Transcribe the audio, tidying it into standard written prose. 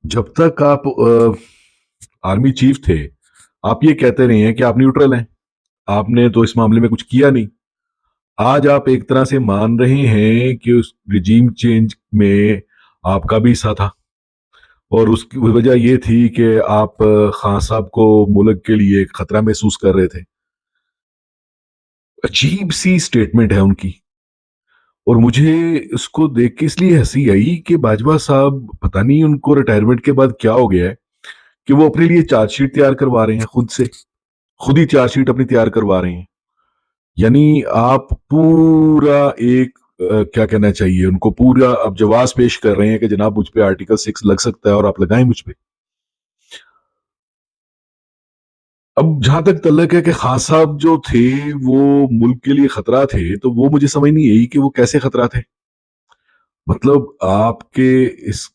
जब तक आप आर्मी चीफ थे, आप ये कहते रहे हैं कि आप न्यूट्रल हैं, आपने तो इस मामले में कुछ किया नहीं। आज आप एक तरह से मान रहे हैं कि उस रिजीम चेंज में आपका भी हिस्सा था, और उसकी वजह ये थी कि आप खान साहब को मुल्क के लिए खतरा महसूस कर रहे थे। अजीब सी स्टेटमेंट है उनकी, और मुझे उसको देख के इसलिए हंसी आई कि बाजवा साहब पता नहीं उनको रिटायरमेंट के बाद क्या हो गया है कि वो अपने लिए चार्जशीट तैयार करवा रहे हैं खुद से, खुद ही चार्जशीट अपनी तैयार करवा रहे हैं। यानी आप पूरा एक क्या कहना चाहिए उनको, पूरा अब जवाब पेश कर रहे हैं कि जनाब मुझ पे आर्टिकल 6 लग सकता है और आप लगाएं मुझ पे। अब जहां तक तल्लक है कि खान साहब जो थे वो मुल्क के लिए खतरा थे, तो वो मुझे समझ नहीं आई कि वो कैसे खतरा थे। मतलब आपके इस